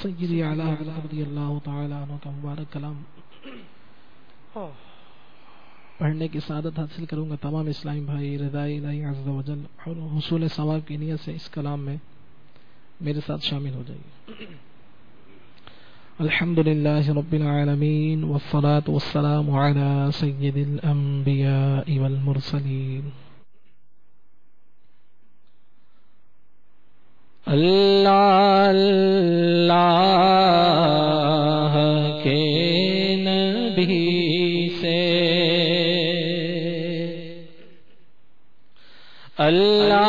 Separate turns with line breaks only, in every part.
سیدی اعلیٰ رضی اللہ تعالی عنہ کا مبارک کلام پڑھنے کی سعادت حاصل کروں گا. تمام اسلامی بھائی رضائے الہی عز و جل اور حصول ثواب کی نیت سے اس کلام میں میرے ساتھ شامل ہو جائیے. الحمد للہ رب العالمین والصلاة والسلام علی سید الانبیاء والمرسلین. اللہ اللہ کے نبی سے اللہ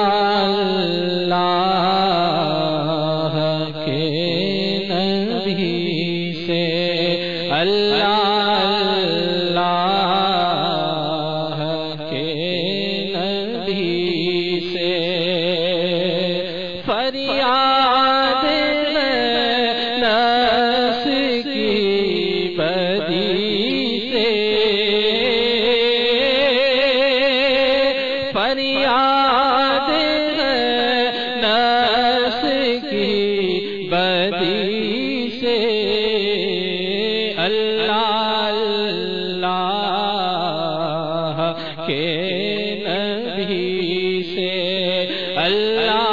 اللہ کے نبی سے اللہ اللہ کے نبی سے فریاد نفس کی بدی سے فریاد نفس کی بدی سے اللہ اللہ کے نبی سے اللہ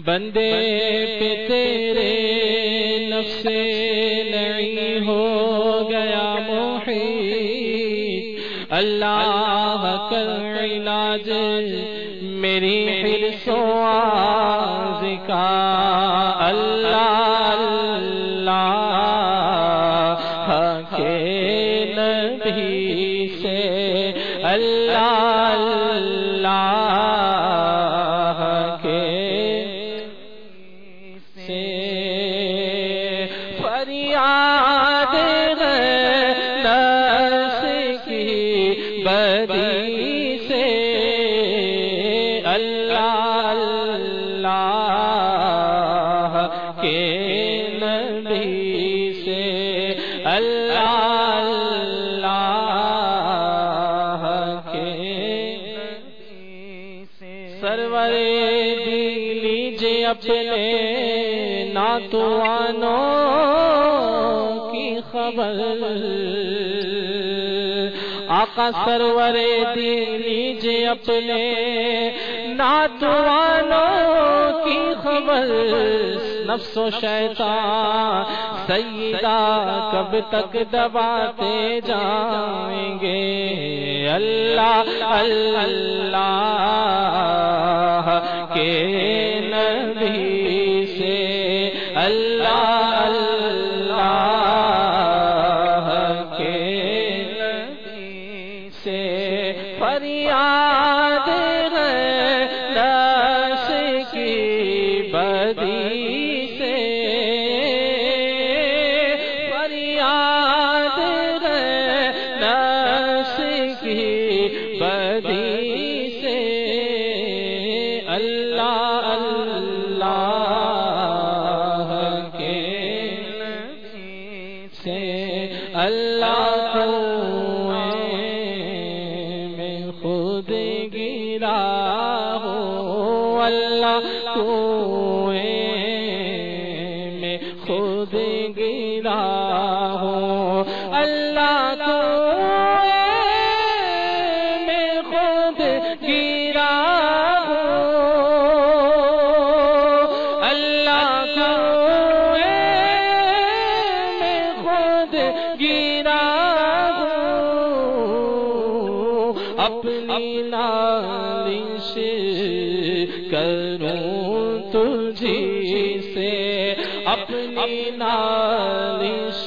بندے پہ تیرے نفس نعی ہو گیا محیط. اللہ کر علاج میری حرص و آز کا اللہ اللہ کے نبی سے اللہ اللہ کے فریاد نفس کی بدی سے اللہ اللہ کے نبی سے اللہ اللہ کے نبی سے سرور دی لیجے اپنے ناتوانوں کی خبر. آقا سرور دی لیجے اپنے ناتوانوں کی خبر. نفس و شیطان سیدہ کب تک دباتے جائیں گے. اللہ اللہ کے نبی سے اللہ اللہ کے نبی سے فریاد نفس کی بدی سے فریاد نفس کی بدی سے اللہ اللہ کے نبی سے اللہ میں خود گرا ہو اللہ میں خود گرا ہو اللہ میں خود گرا ہو اللہ میں خود گرا ہو اپنی نالش کروں تجھی سے اپنی نالش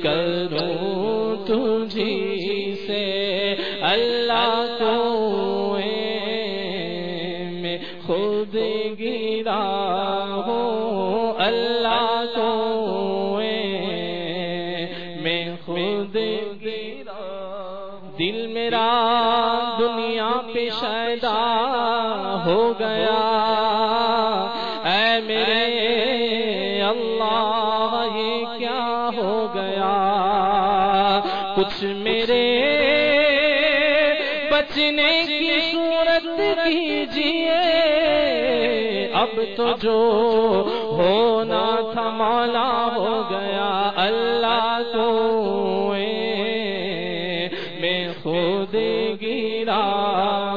کروں تجھی سے اللہ میں خود گرا ہوں اللہ میں خود گرا. دل میرا دنیا پہ شیدا ہو گیا اے میرے اللہ یہ کیا ہو گیا. کچھ میرے بچنے کی صورت کیجیے، اب تو جو ہونا تھا مولا ہو گیا، اللہ کو میں خود گرا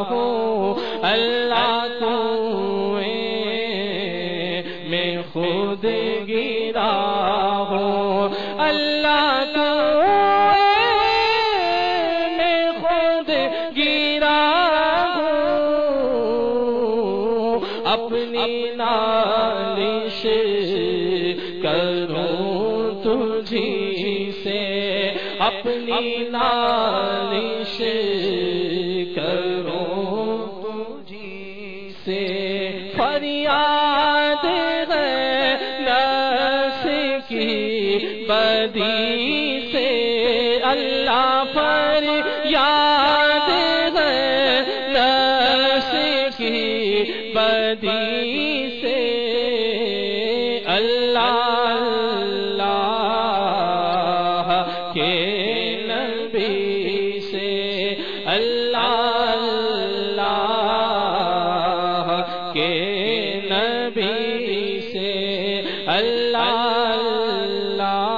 ہوں، اللہ کو میں خود گرا ہوں، اللہ کو میں خود گرا ہوں، اپنی نالش کروں تجھی سے، اپنی نالش کروں تجھی سے، فریاد ہے نفس کی بدی سے، اللہ فریاد ہے نفس کی بدی سے، اللہ اللہ کے نبی سے، اللہ اللہ کے نبی سے، اللہ اللہ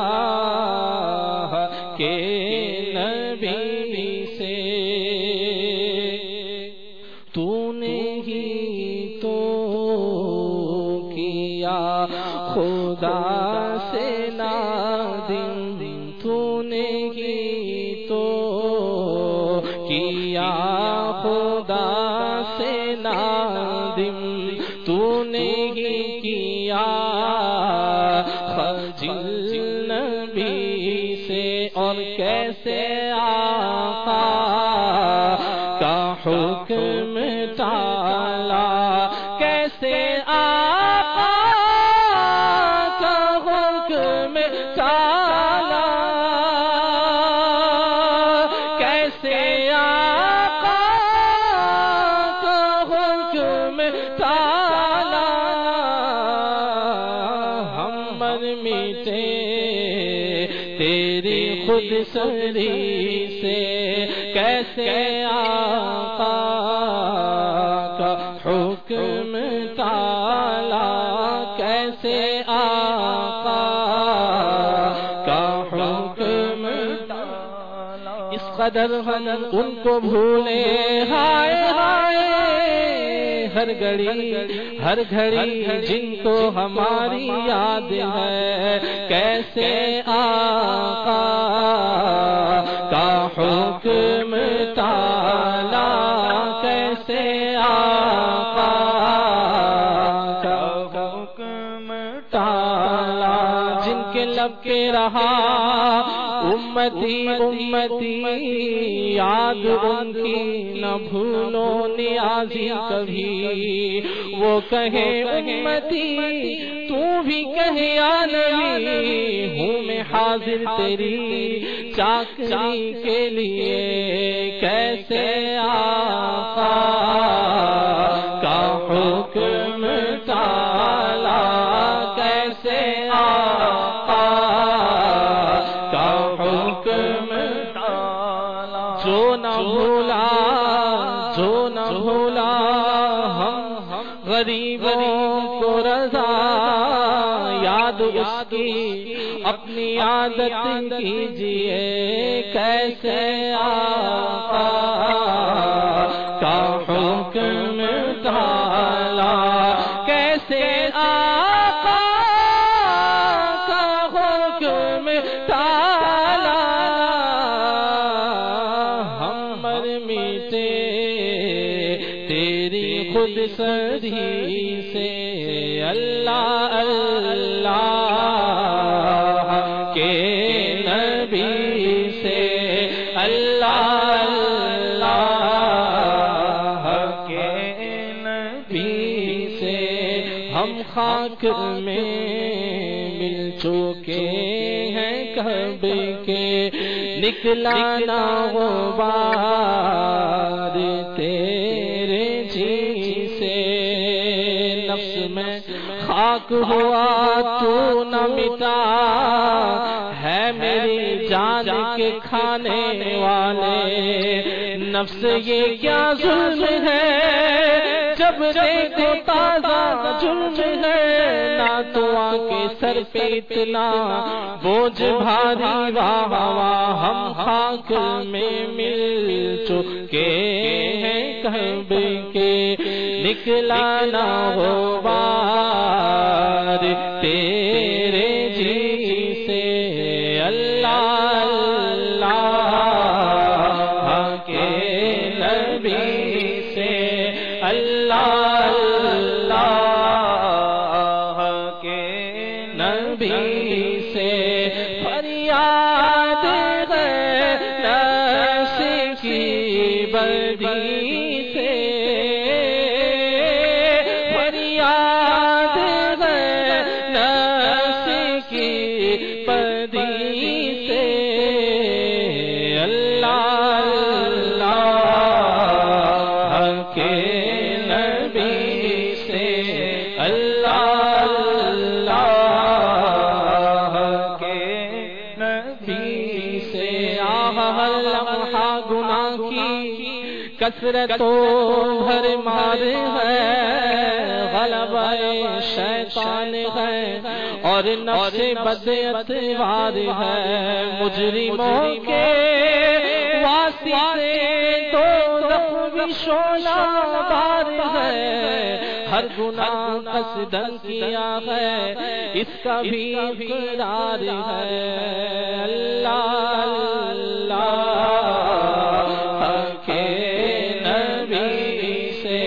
کے نبی سے، تو نے ہی تو کیا خدا سے نادم، تو نے ہی تو کیا خدا سے نادم، تو نے ہی کیا خجل نبی سے، اور کیسے آقا کا حکم ٹالا، کیسے آقا کا حکم ٹالا، کیسے آقا کا حکم ٹالا، ہم مر میٹے تیری خود سری سے، کیسے آقا کا حکم ٹالا، کیسے آقا کا حکم ٹالا، اس قدر ہم ان کو بھولے، ہائے ہائے ہر گھڑی جن کو ہماری یاد ہے، کیسے آقا کا حکم ٹالا، کیسے آقا کا حکم ٹالا، جن کے لب کے رہا امتی امتی، یاد ان کی نہ بھولو نیازی کبھی، وہ کہے امتی تو بھی کہے یا نبی، ہوں میں حاضر تیری چاکری کے لیے، کیسے آقا کا حکم ٹالا، کیسے آقا کا حکم ٹالا، جو نہ بھولا ہم غریبوں کو رضا، یاد اس کی اپنی عادت کیجیے، کیسے آقا کا حکم ٹالا، کیسے آقا کا حکم ٹالا، ہم مر میٹے تیری خود سری سے، اللہ اللہ کے نبی سے، اللہ اللہ کے نبی سے، ہم خاک میں مل چکے ہیں کب کے، نکلا نہ غبار تیرے جی سے، نفس میں خاک ہوا تو نہ مٹا، ہے میری جان کے کھانے والے، نفس یہ کیا ظلم ہے، جب دیکھو تازہ جرم ہے، نہ تو کے سر پہ اتنا بوجھ بھاری، واہ واہ ہم خاک میں مل چکے ہیں، کب کے نکلا نہ ہو بار تیرے جی سے، اللہ اللہ کے نبی سے، اللہ اللہ کے نبی سے، فریاد ہے نفس کی بدی سے، فریاد ہے نفس کی بدی سے، اللہ اللہ کے نبی سے، اللہ اللہ کے نبی سے، لمحہ گناہ کی کثرت و بھر مار ہے، غلبہ شیطان ہے اور نفس بد اتوار ہے، مجرموں کے واسطے دوزخ بھی شعلہ بار ہے، ہر گناہ قصدن کیا ہے اس کا بھی اقرار ہے، اللہ اللہ کے نبی سے،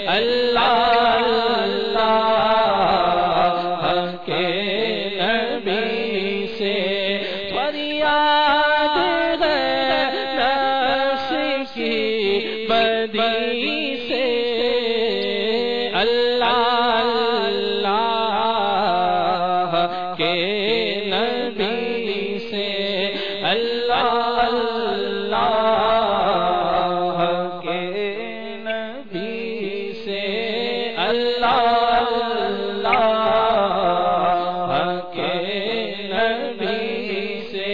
اللہ اللہ کے نبی سے، فریاد ہے نفس کی بدی سے، اللہ اللہ کے نبی سے، اللہ اللہ کے نبی سے، اللہ اللہ کے نبی سے،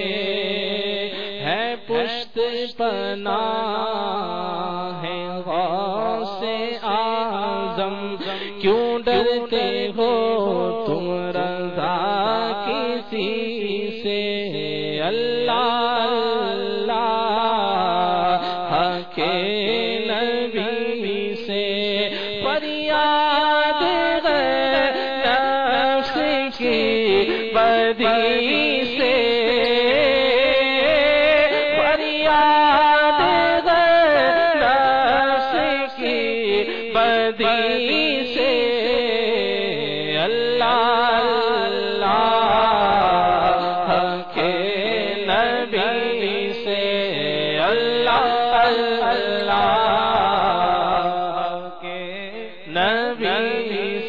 ہے پشت پناہ ہے غوث اعظم، کیوں ڈرتے ہو تم رضا کسی سے، اللہ اللہ کے نبی سے، فریاد ہے نفس کی بدی سے، فریاد ہے نفس کی بدی سے، اللہ اللہ کے نبی سے، اللہ اللہ کے نبی